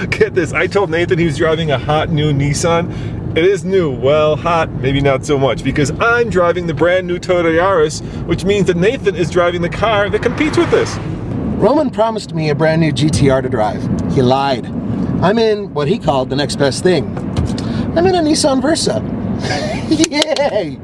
Get this, I told Nathan he was driving a hot new Nissan. It is new, well, hot, maybe not so much, because I'm driving the brand new Toyota Yaris, which means that Nathan is driving the car that competes with this. Roman promised me a brand new GTR to drive. He lied. I'm in what he called the next best thing. I'm in a Nissan Versa. Yay!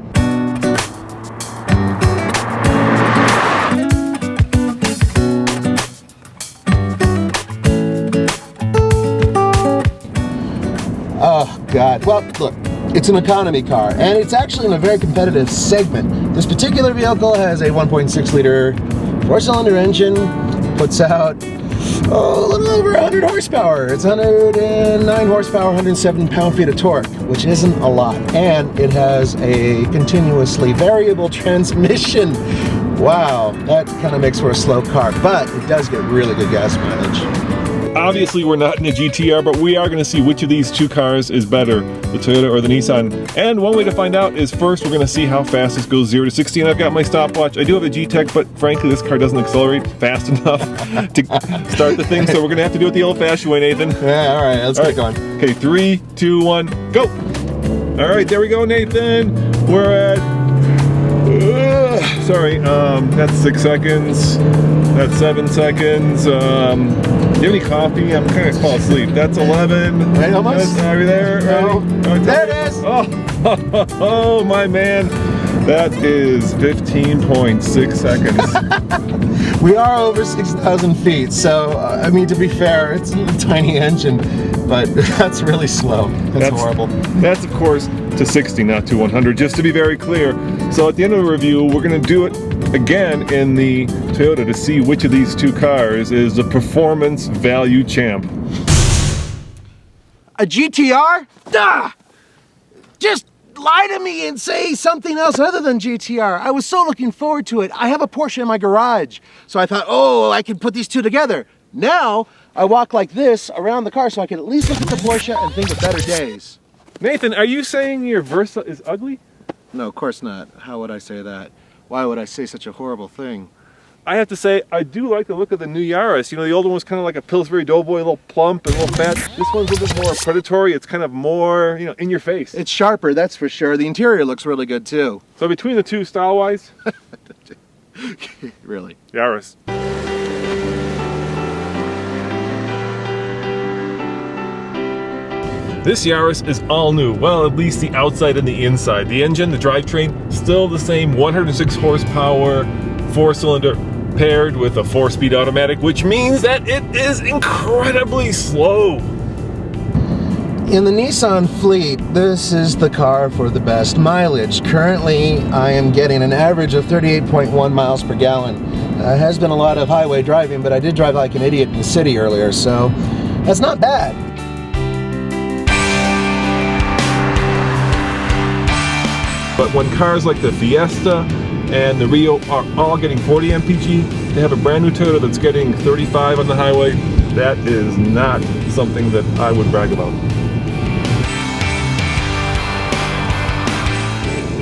Oh God, well look, it's an economy car and it's actually in a very competitive segment. This particular vehicle has a 1.6 liter 4-cylinder engine, puts out a little over 100 horsepower. It's 109 horsepower, 107 pound-feet of torque, which isn't a lot. And it has a continuously variable transmission. Wow, that kind of makes for a slow car, but it does get really good gas mileage. Obviously, we're not in a GTR, but we are going to see which of these two cars is better, the Toyota or the Nissan. And one way to find out is first, we're going to see how fast this goes 0 to 60. And I've got my stopwatch. I do have a G-Tech, but frankly, this car doesn't accelerate fast enough to start the thing. So we're going to have to do it the old-fashioned way, Nathan. Yeah, all right, let's get going. Okay, 3, 2, 1, go. All right, there we go, Nathan. We're at... that's 6 seconds. That's 7 seconds. Do you have any coffee? I'm kind of fall asleep. That's 11. Wait, almost? Are we there? No. There it is. Oh, my man. That is 15.6 seconds. We are over 6,000 feet, so I mean, to be fair, it's a tiny engine, but that's really slow. That's horrible. That's, of course, to 60, not to 100, just to be very clear. So at the end of the review, we're going to do it again in the Toyota to see which of these two cars is the performance value champ. A GTR? Duh! Just lie to me and say something else other than GTR. I was so looking forward to it. I have a Porsche in my garage, so I thought, oh, I can put these two together. Now, I walk like this around the car so I can at least look at the Porsche and think of better days. Nathan, are you saying your Versa is ugly? No, of course not. How would I say that? Why would I say such a horrible thing? I have to say, I do like the look of the new Yaris. You know, the old one was kind of like a Pillsbury Doughboy, a little plump and a little fat. This one's a little bit more predatory. It's kind of more, you know, in your face. It's sharper, that's for sure. The interior looks really good too. So between the two, style-wise? Really? Yaris. This Yaris is all new, well, at least the outside and the inside. The engine, the drivetrain, still the same 106 horsepower, 4-cylinder, paired with a 4-speed automatic, which means that it is incredibly slow. In the Nissan fleet, this is the car for the best mileage. Currently, I am getting an average of 38.1 miles per gallon. It has been a lot of highway driving, but I did drive like an idiot in the city earlier, so that's not bad. But when cars like the Fiesta and the Rio are all getting 40 MPG, they have a brand new Toyota that's getting 35 on the highway. That is not something that I would brag about.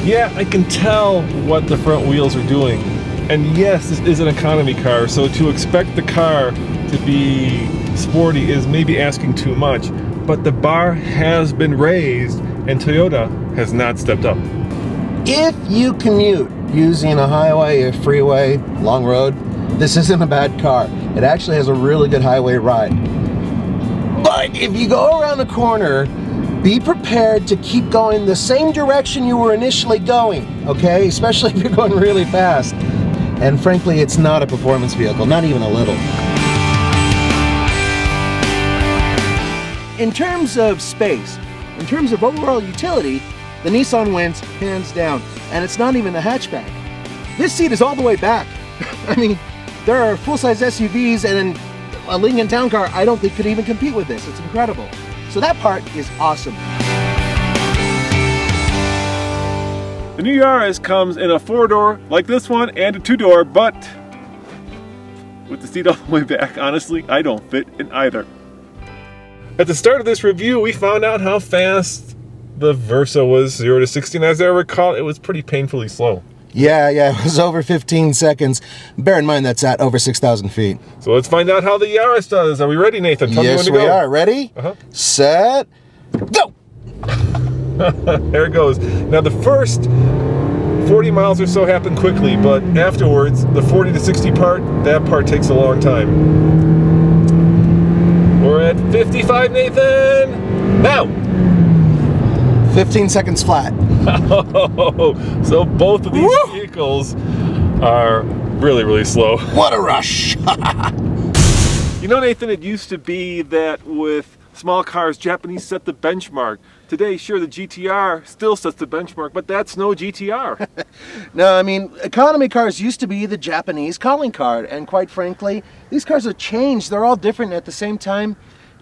Yeah, I can tell what the front wheels are doing. And yes, this is an economy car, so to expect the car to be sporty is maybe asking too much. But the bar has been raised and Toyota has not stepped up. If you commute using a highway, a freeway, long road, this isn't a bad car. It actually has a really good highway ride. But if you go around the corner, be prepared to keep going the same direction you were initially going, okay? Especially if you're going really fast. And frankly, it's not a performance vehicle, not even a little. In terms of space, in terms of overall utility, the Nissan wins hands down, and it's not even a hatchback. This seat is all the way back. I mean, there are full-size SUVs and a Lincoln Town Car I don't think could even compete with this. It's incredible. So that part is awesome. The new Yaris comes in a 4-door like this one and a 2-door, but with the seat all the way back, honestly, I don't fit in either. At the start of this review, we found out how fast the Versa was 0 to 60, and as I recall, it was pretty painfully slow. Yeah, it was over 15 seconds. Bear in mind that's at over 6,000 feet. So let's find out how the Yaris does. Are we ready, Nathan? Tell me when to go. Yes, we are. Ready, set, go! There it goes. Now the first 40 miles or so happen quickly, but afterwards, the 40 to 60 part, that part takes a long time. We're at 55, Nathan! Now! 15 seconds flat. So both of these vehicles are really, really slow. What a rush! You know, Nathan, it used to be that with small cars, Japanese set the benchmark. Today, sure, the GTR still sets the benchmark, but that's no GTR. No, I mean, economy cars used to be the Japanese calling card, and quite frankly, these cars have changed. They're all different at the same time.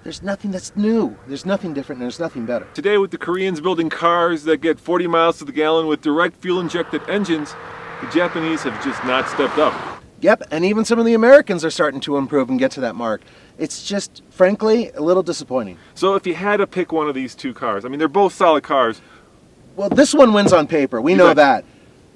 There's nothing that's new. There's nothing different, and there's nothing better. Today, with the Koreans building cars that get 40 miles to the gallon with direct fuel-injected engines, the Japanese have just not stepped up. Yep, and even some of the Americans are starting to improve and get to that mark. It's just, frankly, a little disappointing. So if you had to pick one of these two cars, I mean, they're both solid cars. Well, this one wins on paper. We know that.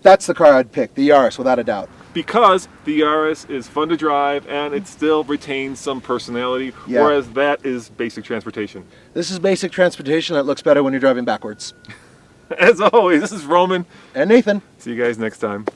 That's the car I'd pick, the Yaris, without a doubt. Because the Yaris is fun to drive and it still retains some personality, whereas that is basic transportation. This is basic transportation that looks better when you're driving backwards. As always, this is Roman. And Nathan. See you guys next time.